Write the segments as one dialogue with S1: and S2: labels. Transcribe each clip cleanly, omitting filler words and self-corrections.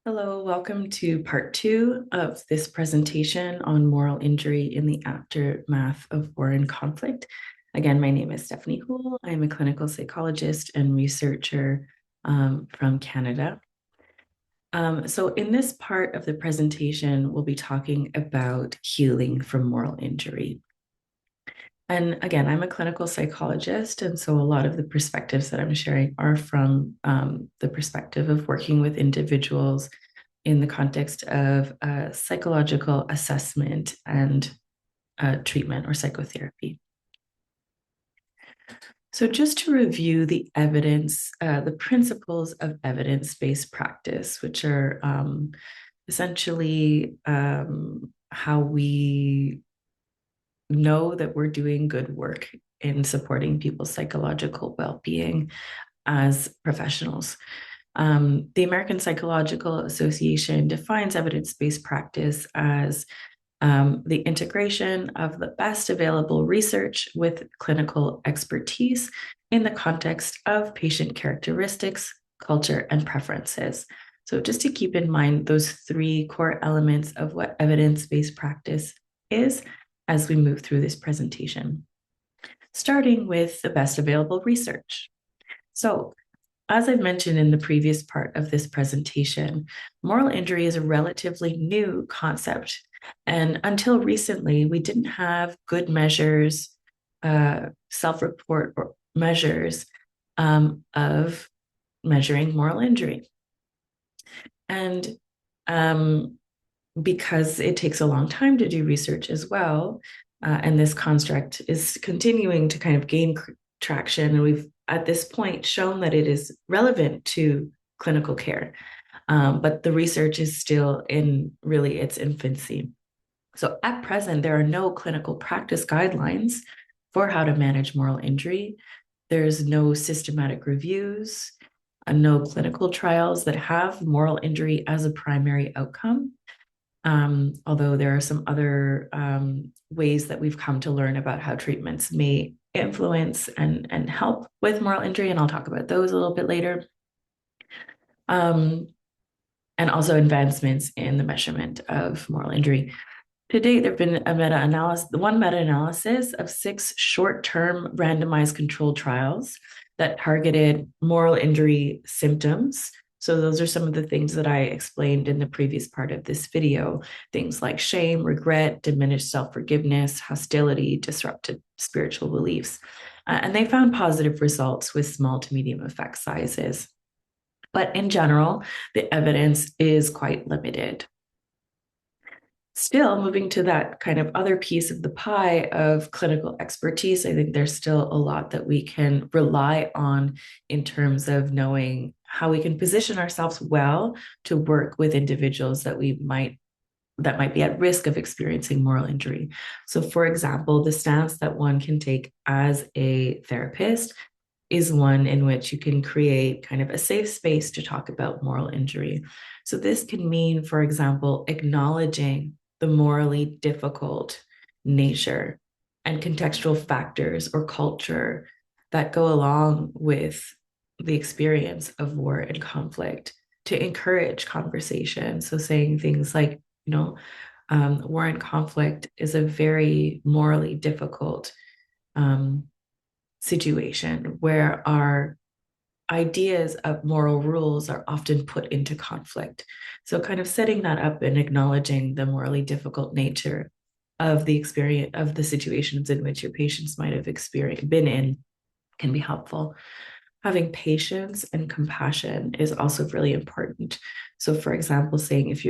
S1: Hello, welcome to part two of this presentation on moral injury in the aftermath of war and conflict. Again, my name is Stephanie Houle. I'm a clinical psychologist and researcher from Canada. So in this part of the presentation, we'll be talking about healing from moral injury. And again, I'm a clinical psychologist, and so a lot of the perspectives that I'm sharing are from the perspective of working with individuals in the context of psychological assessment and treatment or psychotherapy. So just to review the evidence, the principles of evidence-based practice, which are essentially how we know that we're doing good work in supporting people's psychological well-being as professionals. The American Psychological Association defines evidence-based practice as the integration of the best available research with clinical expertise in the context of patient characteristics, culture, and preferences. So just to keep in mind those three core elements of what evidence-based practice is as we move through this presentation, starting with the best available research. So, as I've mentioned in the previous part of this presentation, moral injury is a relatively new concept. And until recently, we didn't have good measures, self-report measures of measuring moral injury. And because it takes a long time to do research as well, and this construct is continuing to kind of gain traction, and we've at this point shown that it is relevant to clinical care, but the research is still in really its infancy. So at present, there are no clinical practice guidelines for how to manage moral injury. There's no systematic reviews, no clinical trials that have moral injury as a primary outcome. Although there are some other ways that we've come to learn about how treatments may influence and help with moral injury, and I'll talk about those a little bit later. And also advancements in the measurement of moral injury. To date, there have been one meta-analysis of 6 short-term randomized controlled trials that targeted moral injury symptoms. So those are some of the things that I explained in the previous part of this video. Things like shame, regret, diminished self-forgiveness, hostility, disrupted spiritual beliefs. And they found positive results with small to medium effect sizes. But in general, the evidence is quite limited. Still, moving to that kind of other piece of the pie of clinical expertise, I think there's still a lot that we can rely on in terms of knowing how we can position ourselves well to work with individuals that might be at risk of experiencing moral injury. So, for example, the stance that one can take as a therapist is one in which you can create kind of a safe space to talk about moral injury. So this can mean, for example, acknowledging the morally difficult nature and contextual factors or culture that go along with the experience of war and conflict to encourage conversation. So saying things like, war and conflict is a very morally difficult situation where our ideas of moral rules are often put into conflict. So kind of setting that up and acknowledging the morally difficult nature of the experience of the situations in which your patients might have been in can be helpful. Having patience and compassion is also really important. So for example, saying if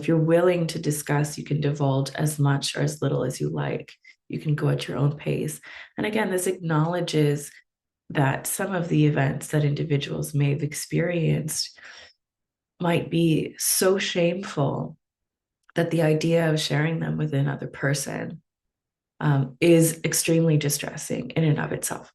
S1: you're willing to discuss, you can divulge as much or as little as you like. You can go at your own pace. And again, this acknowledges that some of the events that individuals may have experienced might be so shameful that the idea of sharing them with another person is extremely distressing in and of itself.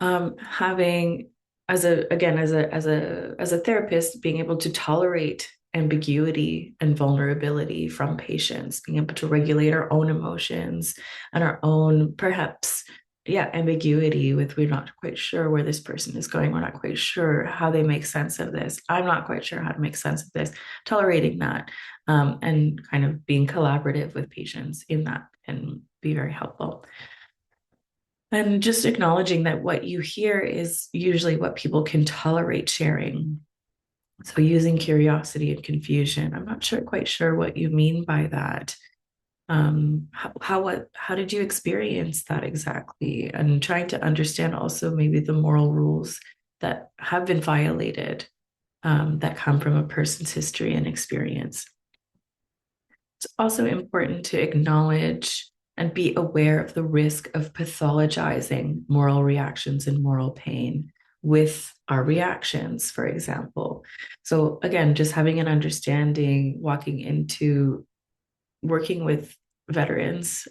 S1: Having as a therapist, being able to tolerate ambiguity and vulnerability from patients, being able to regulate our own emotions and our own perhaps ambiguity with, we're not quite sure where this person is going. We're not quite sure how they make sense of this. I'm not quite sure how to make sense of this. Tolerating that, and kind of being collaborative with patients in that can be very helpful. And just acknowledging that what you hear is usually what people can tolerate sharing. So using curiosity and confusion. I'm not quite sure what you mean by that. How did you experience that exactly? And trying to understand also maybe the moral rules that have been violated, that come from a person's history and experience. It's also important to acknowledge and be aware of the risk of pathologizing moral reactions and moral pain with our reactions, for example. So, again, just having an understanding, walking into working with veterans,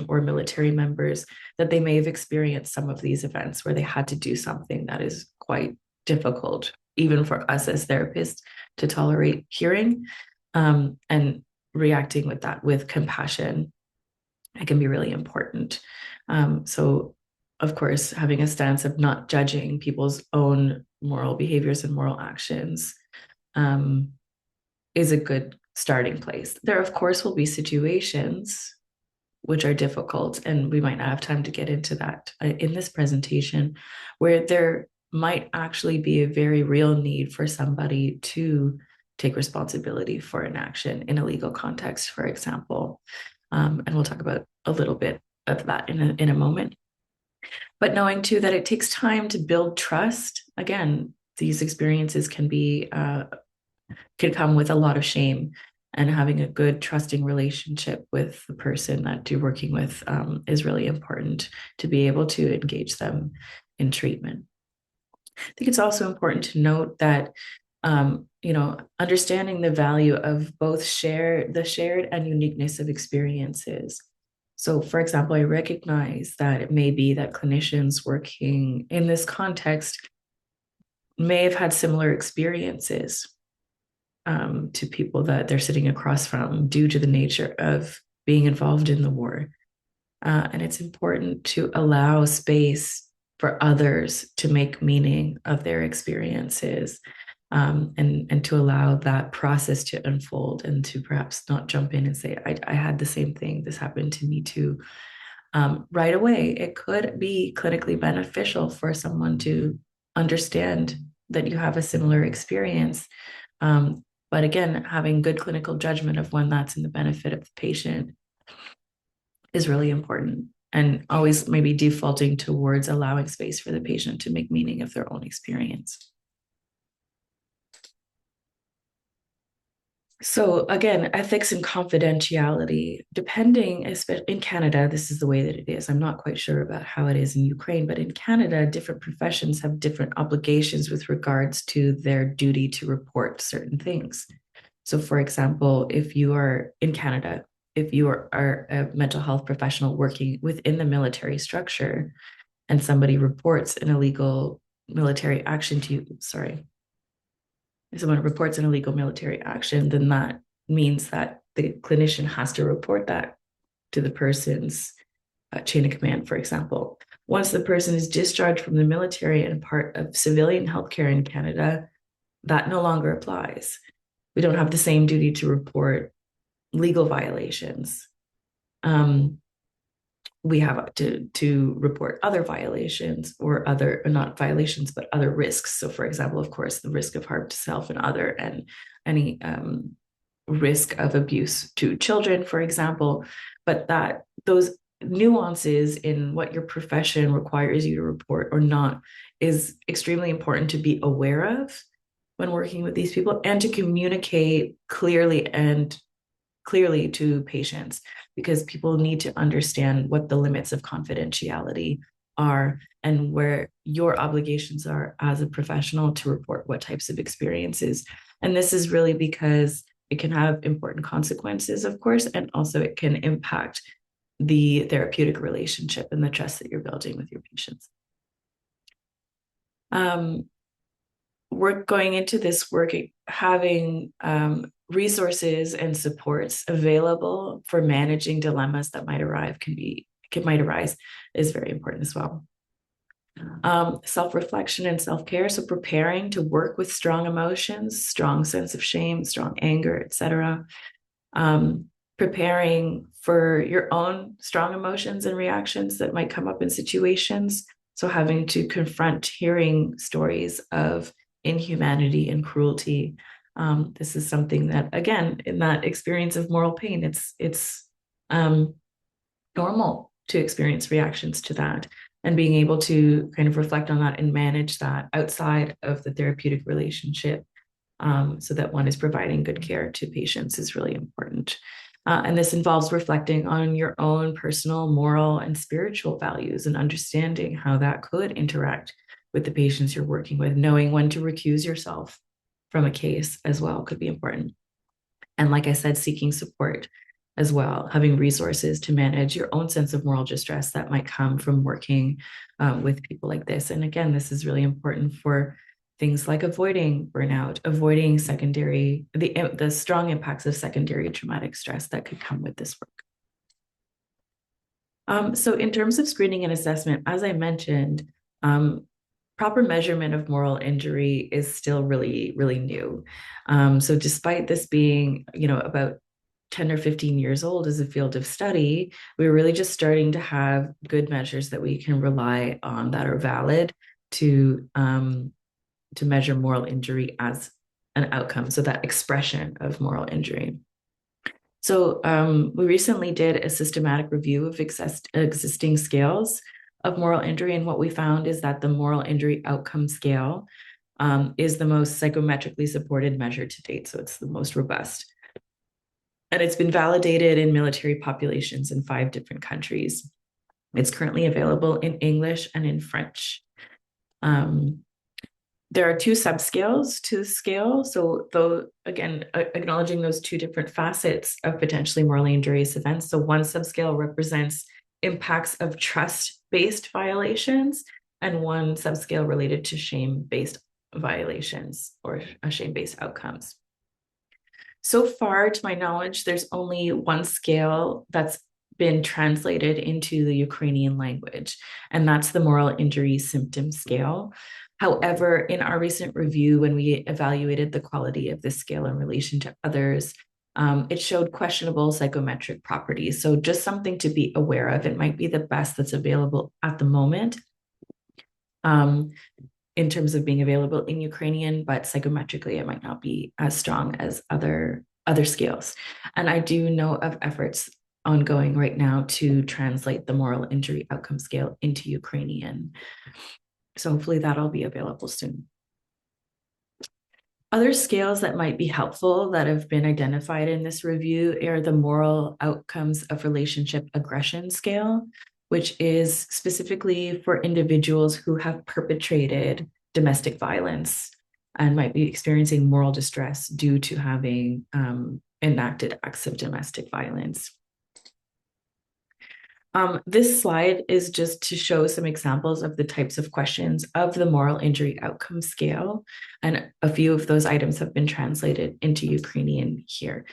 S1: or military members, that they may have experienced some of these events where they had to do something that is quite difficult, even for us as therapists, to tolerate hearing, and reacting with that with compassion. It can be really important. So, of course, having a stance of not judging people's own moral behaviors and moral actions, is a good starting place. There, of course, will be situations which are difficult, and we might not have time to get into that in this presentation, where there might actually be a very real need for somebody to take responsibility for an action in a legal context, for example. And we'll talk about a little bit of that in a moment. But knowing too that it takes time to build trust. Again, these experiences can come with a lot of shame, and having a good trusting relationship with the person that you're working with, is really important to be able to engage them in treatment. I think it's also important to note that, understanding the value of both the shared and uniqueness of experiences. So, for example, I recognize that it may be that clinicians working in this context may have had similar experiences, to people that they're sitting across from due to the nature of being involved in the war. And it's important to allow space for others to make meaning of their experiences, and to allow that process to unfold, and to perhaps not jump in and say, I had the same thing, this happened to me too. Right away, it could be clinically beneficial for someone to understand that you have a similar experience. But again, having good clinical judgment of when that's in the benefit of the patient is really important, and always maybe defaulting towards allowing space for the patient to make meaning of their own experience. So again, ethics and confidentiality, depending, especially in Canada, this is the way that it is. I'm not quite sure about how it is in Ukraine, but in Canada, different professions have different obligations with regards to their duty to report certain things. So, for example, if you are in Canada, if you are a mental health professional working within the military structure, and somebody reports an illegal military action to you, if someone reports an illegal military action, then that means that the clinician has to report that to the person's chain of command, for example. Once the person is discharged from the military and part of civilian healthcare in Canada, that no longer applies. We don't have the same duty to report legal violations. We have to report other violations, or other, or not violations, but other risks. So, for example, of course, the risk of harm to self and other, and any risk of abuse to children, for example. But that those nuances in what your profession requires you to report or not is extremely important to be aware of when working with these people, and to communicate clearly to patients, because people need to understand what the limits of confidentiality are, and where your obligations are as a professional to report what types of experiences. And this is really because it can have important consequences, of course, and also it can impact the therapeutic relationship and the trust that you're building with your patients. We're going into this work having resources and supports available for managing dilemmas that might arrive can be might arise is very important as well. Self-reflection and self-care. So preparing to work with strong emotions, strong sense of shame, strong anger, etc. Preparing for your own strong emotions and reactions that might come up in situations. So having to confront hearing stories of inhumanity and cruelty. This is something that, again, in that experience of moral pain, it's normal to experience reactions to that, and being able to kind of reflect on that and manage that outside of the therapeutic relationship, so that one is providing good care to patients is really important. And this involves reflecting on your own personal, moral, and spiritual values and understanding how that could interact with the patients you're working with. Knowing when to recuse yourself from a case as well could be important. And like I said, seeking support as well, having resources to manage your own sense of moral distress that might come from working with people like this. And again, this is really important for things like avoiding burnout, avoiding the strong impacts of secondary traumatic stress that could come with this work. So in terms of screening and assessment, as I mentioned, proper measurement of moral injury is still really, really new. So despite this being, about 10 or 15 years old as a field of study, we're really just starting to have good measures that we can rely on that are valid to measure moral injury as an outcome. So that expression of moral injury. So we recently did a systematic review of existing scales of moral injury. And what we found is that the moral injury outcome scale is the most psychometrically supported measure to date. So it's the most robust. And it's been validated in military populations in 5 different countries. It's currently available in English and in French. There are 2 subscales to the scale. So though, again, acknowledging those 2 different facets of potentially morally injurious events. So one subscale represents impacts of trust-based violations, and one subscale related to shame-based violations or shame-based outcomes. So far, to my knowledge, there's only one scale that's been translated into the Ukrainian language, and that's the moral injury symptom scale. However, in our recent review, when we evaluated the quality of this scale in relation to others, it showed questionable psychometric properties. So just something to be aware of. It might be the best that's available at the moment in terms of being available in Ukrainian, but psychometrically, it might not be as strong as other scales. And I do know of efforts ongoing right now to translate the moral injury outcome scale into Ukrainian. So hopefully that'll be available soon. Other scales that might be helpful that have been identified in this review are the moral outcomes of relationship aggression scale, which is specifically for individuals who have perpetrated domestic violence and might be experiencing moral distress due to having enacted acts of domestic violence. This slide is just to show some examples of the types of questions of the moral injury outcome scale, and a few of those items have been translated into Ukrainian here.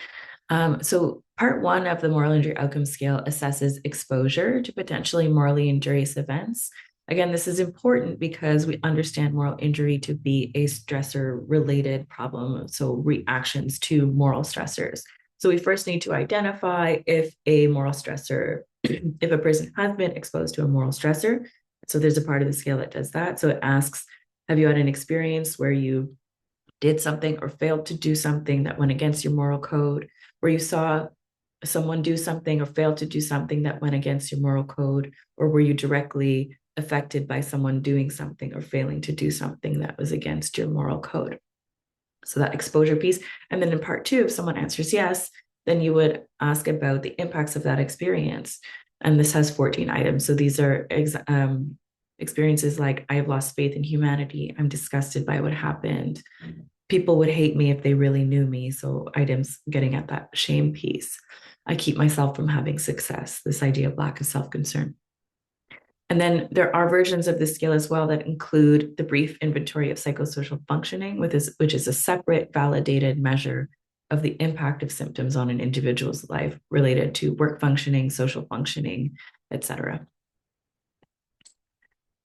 S1: So part 1 of the moral injury outcome scale assesses exposure to potentially morally injurious events. Again, this is important because we understand moral injury to be a stressor-related problem, so reactions to moral stressors. So we first need to identify if a moral stressor, if a person has been exposed to a moral stressor. So there's a part of the scale that does that. So it asks, have you had an experience where you did something or failed to do something that went against your moral code, where you saw someone do something or failed to do something that went against your moral code, or were you directly affected by someone doing something or failing to do something that was against your moral code? So that exposure piece. And then in part 2, if someone answers yes, then you would ask about the impacts of that experience. And this has 14 items. So these are experiences like, I have lost faith in humanity. I'm disgusted by what happened. People would hate me if they really knew me. So items getting at that shame piece. I keep myself from having success, this idea of lack of self-concern. And then there are versions of this scale as well that include the brief inventory of psychosocial functioning, which is a separate validated measure of the impact of symptoms on an individual's life related to work functioning, social functioning, etc.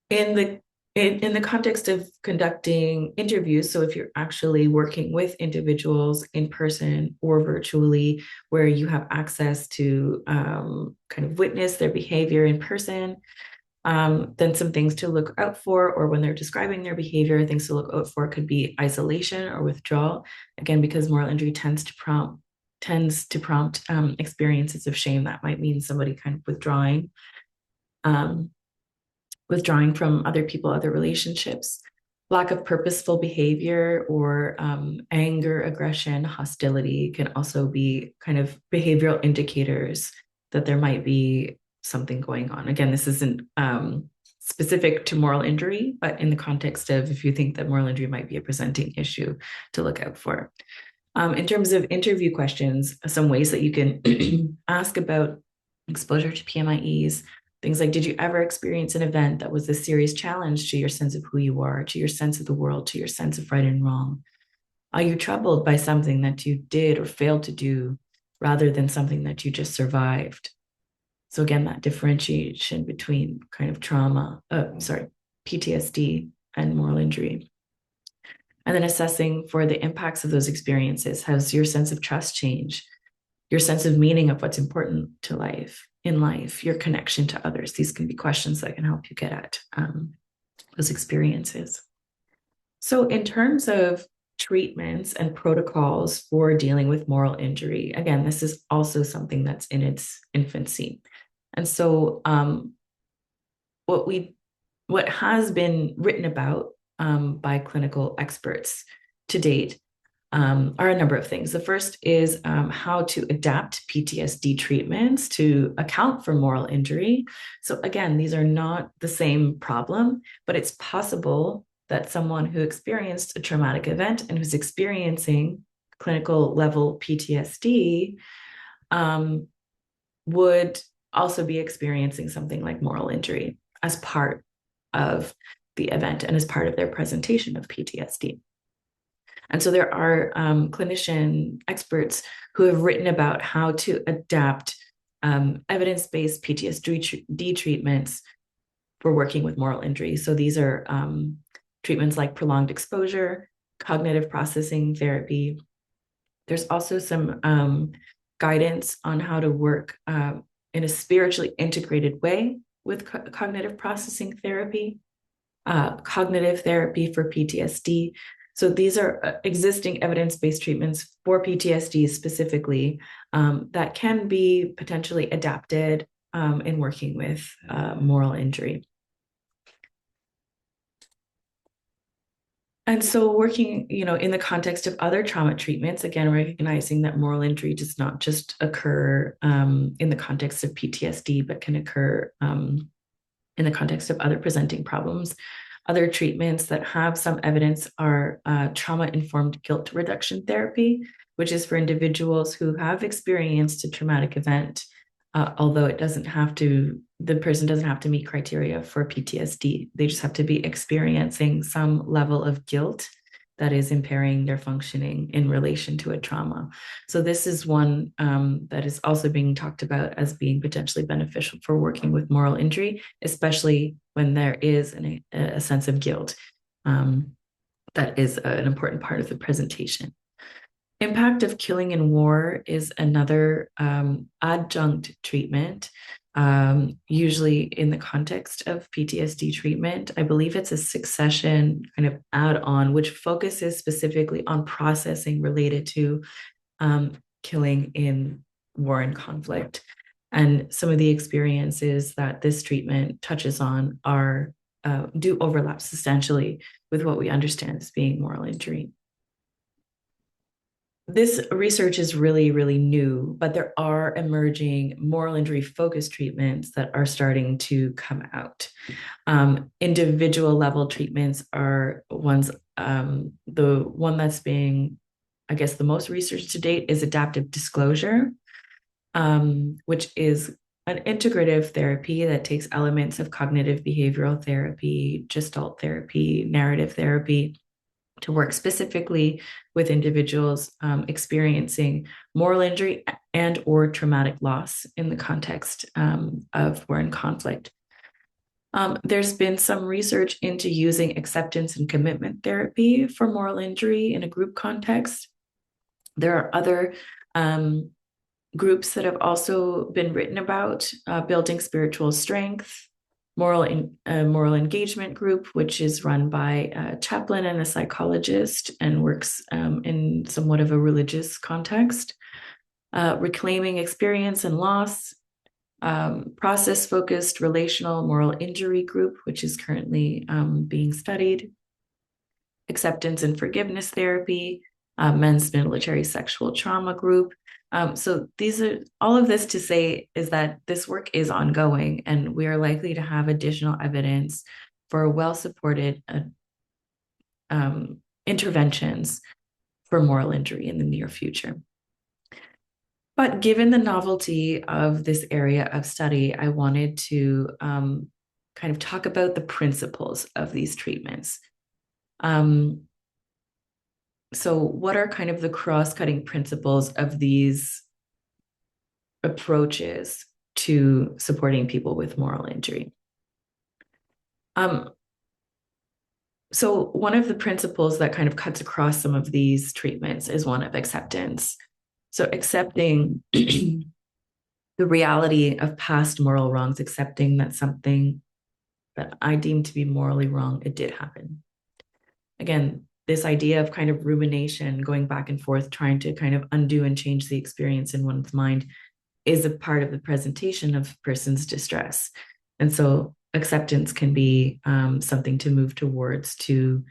S1: In the context of conducting interviews, so if you're actually working with individuals in person or virtually, where you have access to kind of witness their behavior in person, then some things to look out for, or when they're describing their behavior, things to look out for could be isolation or withdrawal. Again, because moral injury tends to prompt experiences of shame. That might mean somebody kind of um, withdrawing from other people, other relationships. Lack of purposeful behavior or anger, aggression, hostility can also be kind of behavioral indicators that there might be something going on. Again, this isn't specific to moral injury, but in the context of if you think that moral injury might be a presenting issue to look out for. In terms of interview questions, some ways that you can ask about exposure to PMIEs, things like, did you ever experience an event that was a serious challenge to your sense of who you are, to your sense of the world, to your sense of right and wrong? Are you troubled by something that you did or failed to do rather than something that you just survived? So again, that differentiation between kind of PTSD and moral injury. And then assessing for the impacts of those experiences. Has your sense of trust changed? Your sense of meaning of what's important to life, in life, your connection to others. These can be questions that can help you get at those experiences. So in terms of treatments and protocols for dealing with moral injury, again, this is also something that's in its infancy. And so what has been written about by clinical experts to date are a number of things. The first is how to adapt PTSD treatments to account for moral injury. So again, these are not the same problem, but it's possible that someone who experienced a traumatic event and who's experiencing clinical level PTSD would also be experiencing something like moral injury as part of the event and as part of their presentation of PTSD. And so there are clinician experts who have written about how to adapt evidence-based PTSD treatments for working with moral injury. So these are treatments like prolonged exposure, cognitive processing therapy. There's also some guidance on how to work in a spiritually integrated way with cognitive processing therapy, cognitive therapy for PTSD. So these are existing evidence-based treatments for PTSD specifically that can be potentially adapted in working with moral injury. And so working, in the context of other trauma treatments, again, recognizing that moral injury does not just occur in the context of PTSD, but can occur in the context of other presenting problems. Other treatments that have some evidence are trauma-informed guilt reduction therapy, which is for individuals who have experienced a traumatic event, although the person doesn't have to meet criteria for PTSD. They just have to be experiencing some level of guilt that is impairing their functioning in relation to a trauma. So this is one that is also being talked about as being potentially beneficial for working with moral injury, especially when there is a sense of guilt. That is an important part of the presentation. Impact of killing in war is another adjunct treatment, usually in the context of PTSD treatment. I believe it's a succession kind of add-on, which focuses specifically on processing related to killing in war and conflict. And some of the experiences that this treatment touches on do overlap substantially with what we understand as being moral injury. This research is really, really new, but there are emerging moral injury focused treatments that are starting to come out. Individual level treatments are ones, the one that's being, I guess, the most researched to date is adaptive disclosure, which is an integrative therapy that takes elements of cognitive behavioral therapy, gestalt therapy, narrative therapy, to work specifically with individuals experiencing moral injury and or traumatic loss in the context of war and conflict. There's been some research into using acceptance and commitment therapy for moral injury in a group context. There are other groups that have also been written about building spiritual strength, moral engagement group, which is run by a chaplain and a psychologist and works in somewhat of a religious context. Reclaiming experience and loss, process-focused relational moral injury group, which is currently being studied. Acceptance and forgiveness therapy, men's military sexual trauma group. So these are all of this to say is that this work is ongoing, and we are likely to have additional evidence for well-supported interventions for moral injury in the near future. But given the novelty of this area of study, I wanted to kind of talk about the principles of these treatments. So what are kind of the cross-cutting principles of these approaches to supporting people with moral injury? So one of the principles that kind of cuts across some of these treatments is one of acceptance. So accepting the reality of past moral wrongs, accepting that something that I deem to be morally wrong, it did happen. Again, this idea of kind of rumination, going back and forth, trying to kind of undo and change the experience in one's mind is a part of the presentation of a person's distress. And so acceptance can be something to move towards to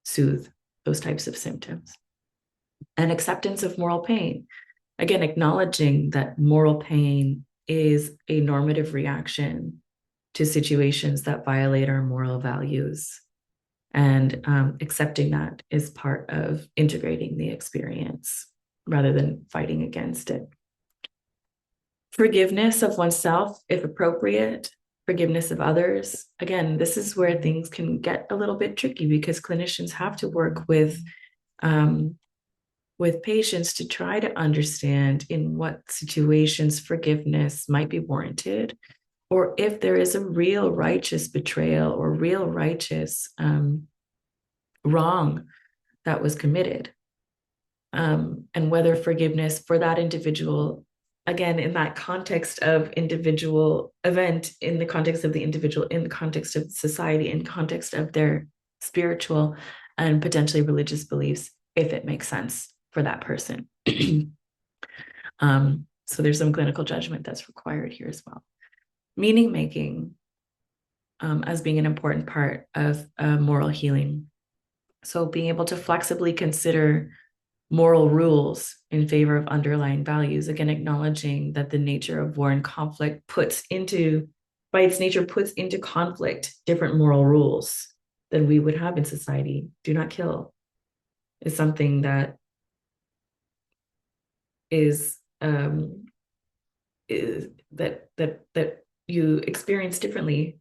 S1: soothe those types of symptoms. And acceptance of moral pain. Again, acknowledging that moral pain is a normative reaction to situations that violate our moral values. And accepting that is part of integrating the experience rather than fighting against it. Forgiveness of oneself, if appropriate, forgiveness of others. Again, this is where things can get a little bit tricky because clinicians have to work with patients to try to understand in what situations forgiveness might be warranted, or if there is a real righteous betrayal or real righteous wrong that was committed, and whether forgiveness for that individual, again, in that context of individual event, in the context of the individual, in the context of society, in context of their spiritual and potentially religious beliefs, if it makes sense for that person. So there's some clinical judgment that's required here as well. Meaning making as being an important part of moral healing. So being able to flexibly consider moral rules in favor of underlying values, again, acknowledging that the nature of war and conflict by its nature, puts into conflict different moral rules than we would have in society. Do not kill is something that is that you experience differently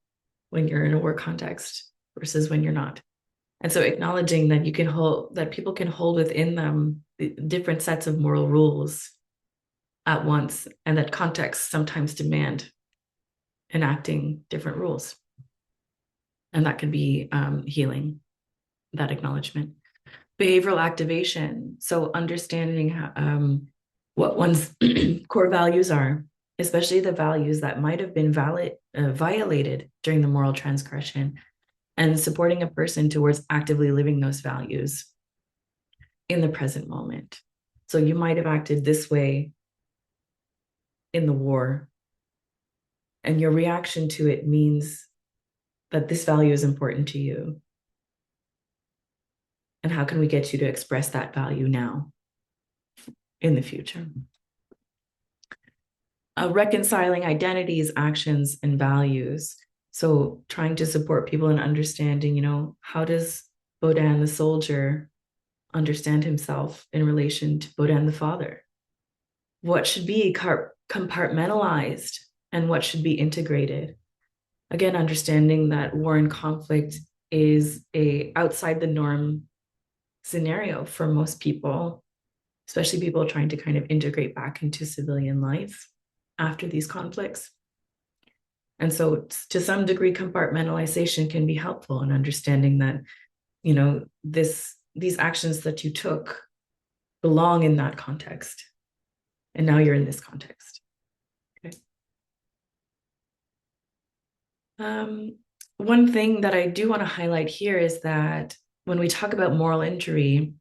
S1: when you're in a war context versus when you're not. And so acknowledging that people can hold within them different sets of moral rules at once, and that contexts sometimes demand enacting different rules. And that can be healing, that acknowledgement. Behavioral activation. So understanding what one's core values are, especially the values that might have been violated during the moral transgression, and supporting a person towards actively living those values in the present moment. So you might have acted this way in the war, and your reaction to it means that this value is important to you. And how can we get you to express that value now in the future? Reconciling identities, actions, and values. So trying to support people in understanding, how does Baudin the soldier understand himself in relation to Baudin the father? What should be compartmentalized and what should be integrated? Again, understanding that war and conflict is a outside the norm scenario for most people, especially people trying to kind of integrate back into civilian life after these conflicts. And so to some degree, compartmentalization can be helpful in understanding that, you know, these actions that you took belong in that context. And now you're in this context. Okay. One thing that I do want to highlight here is that when we talk about moral injury,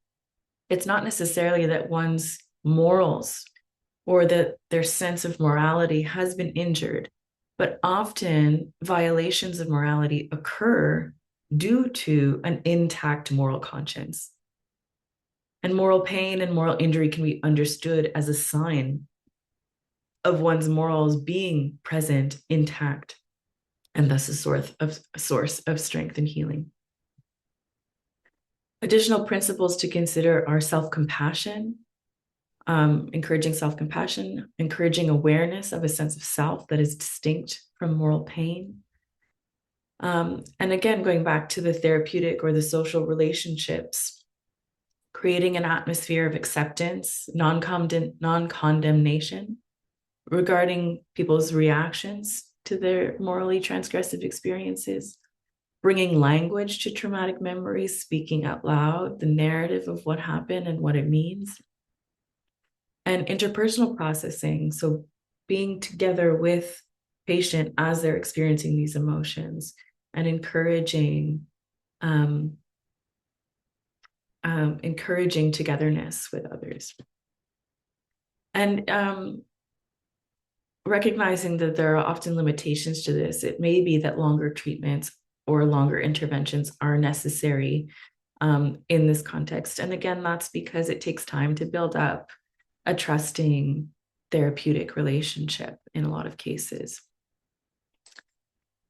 S1: it's not necessarily that one's morals or that their sense of morality has been injured, but often violations of morality occur due to an intact moral conscience. And moral pain and moral injury can be understood as a sign of one's morals being present, intact, and thus a source of strength and healing. Additional principles to consider are self-compassion, encouraging self-compassion, encouraging awareness of a sense of self that is distinct from moral pain. And again, going back to the therapeutic or the social relationships, creating an atmosphere of acceptance, non-condemnation regarding people's reactions to their morally transgressive experiences, bringing language to traumatic memories, speaking out loud, the narrative of what happened and what it means, and interpersonal processing. So being together with patient as they're experiencing these emotions and encouraging togetherness with others. And recognizing that there are often limitations to this. It may be that longer treatments or longer interventions are necessary in this context. And again, that's because it takes time to build up a trusting therapeutic relationship in a lot of cases.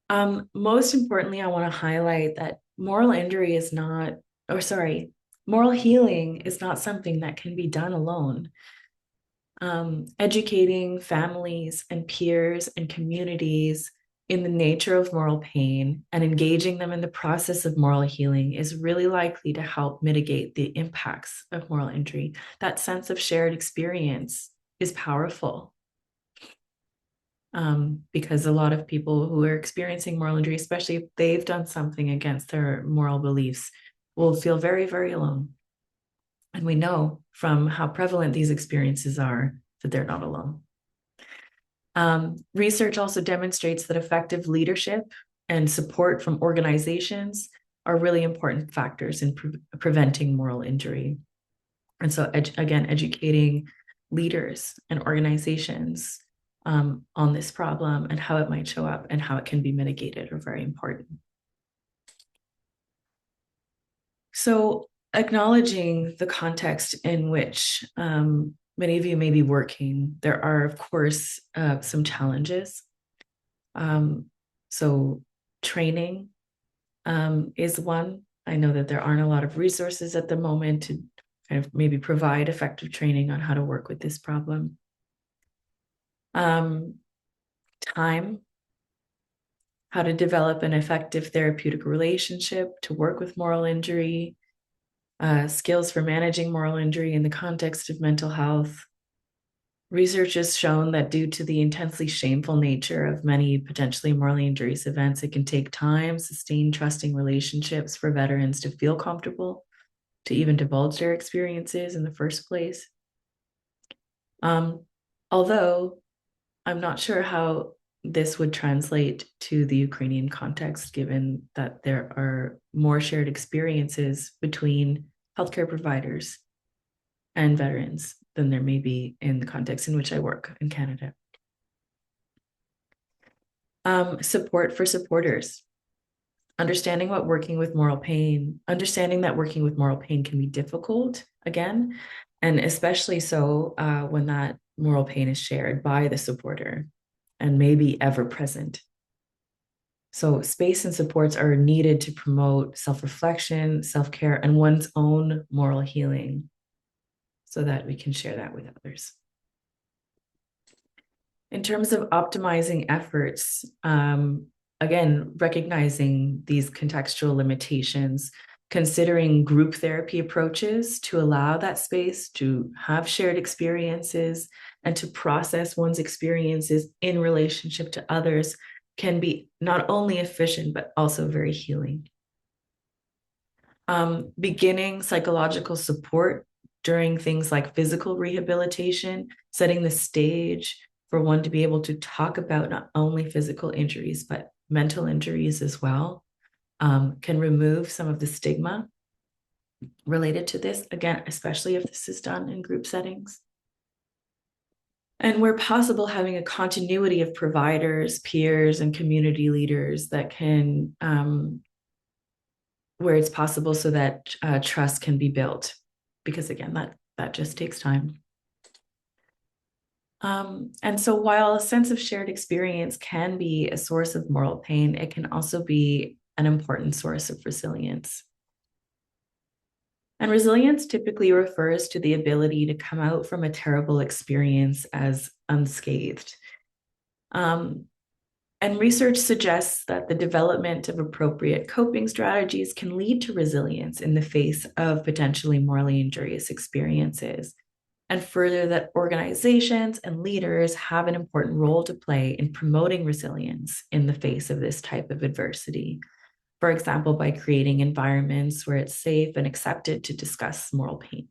S1: Most importantly, I want to highlight that moral healing is not something that can be done alone. Educating families and peers and communities in the nature of moral pain and engaging them in the process of moral healing is really likely to help mitigate the impacts of moral injury. That sense of shared experience is powerful, because a lot of people who are experiencing moral injury, especially if they've done something against their moral beliefs, will feel very, very alone. And we know from how prevalent these experiences are that they're not alone. Research also demonstrates that effective leadership and support from organizations are really important factors in preventing moral injury. And so, again, educating leaders and organizations on this problem and how it might show up and how it can be mitigated are very important. So, acknowledging the context in which many of you may be working, there are, of course, some challenges. So training is one. I know that there aren't a lot of resources at the moment to kind of maybe provide effective training on how to work with this problem. Time, how to develop an effective therapeutic relationship to work with moral injury, skills for managing moral injury in the context of mental health. Research has shown that due to the intensely shameful nature of many potentially morally injurious events, it can take time, sustained trusting relationships for veterans to feel comfortable to even divulge their experiences in the first place. Although I'm not sure how this would translate to the Ukrainian context, given that there are more shared experiences between healthcare providers and veterans than there may be in the context in which I work in Canada. Support for supporters. Understanding that working with moral pain can be difficult, again, and especially so when that moral pain is shared by the supporter and maybe ever present. So space and supports are needed to promote self-reflection, self-care, and one's own moral healing so that we can share that with others. In terms of optimizing efforts, again, recognizing these contextual limitations, considering group therapy approaches to allow that space to have shared experiences and to process one's experiences in relationship to others can be not only efficient, but also very healing. Beginning psychological support during things like physical rehabilitation, setting the stage for one to be able to talk about not only physical injuries, but mental injuries as well, can remove some of the stigma related to this, again, especially if this is done in group settings. And where possible, having a continuity of providers, peers, and community leaders that can, where it's possible, so that trust can be built. Because again, that just takes time. And so while a sense of shared experience can be a source of moral pain, it can also be an important source of resilience. And resilience typically refers to the ability to come out from a terrible experience as unscathed. And research suggests that the development of appropriate coping strategies can lead to resilience in the face of potentially morally injurious experiences. And further, that organizations and leaders have an important role to play in promoting resilience in the face of this type of adversity. For example, by creating environments where it's safe and accepted to discuss moral pain.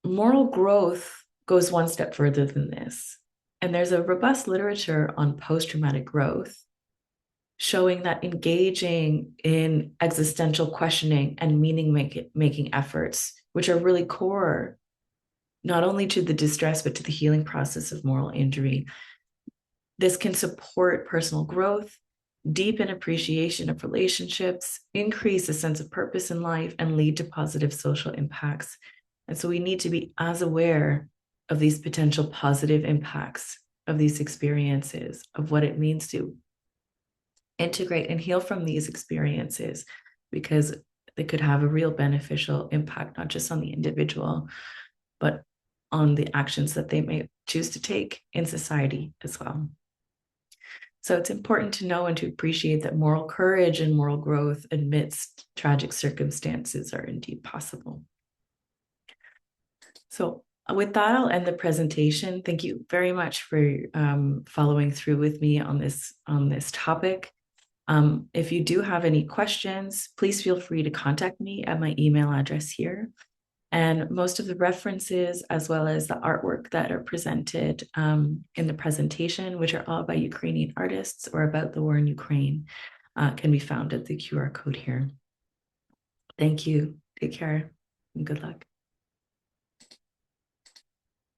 S1: Moral growth goes one step further than this. And there's a robust literature on post-traumatic growth showing that engaging in existential questioning and meaning-making efforts, which are really core not only to the distress, but to the healing process of moral injury, this can support personal growth, deepen appreciation of relationships, increase a sense of purpose in life, and lead to positive social impacts. And so we need to be as aware of these potential positive impacts of these experiences, of what it means to integrate and heal from these experiences, because they could have a real beneficial impact, not just on the individual, but on the actions that they may choose to take in society as well. So it's important to know and to appreciate that moral courage and moral growth amidst tragic circumstances are indeed possible. So with that, I'll end the presentation. Thank you very much for following through with me on this topic. If you do have any questions, please feel free to contact me at my email address here. And most of the references, as well as the artwork that are presented in the presentation, which are all by Ukrainian artists or about the war in Ukraine, can be found at the QR code here. Thank you. Take care and good luck.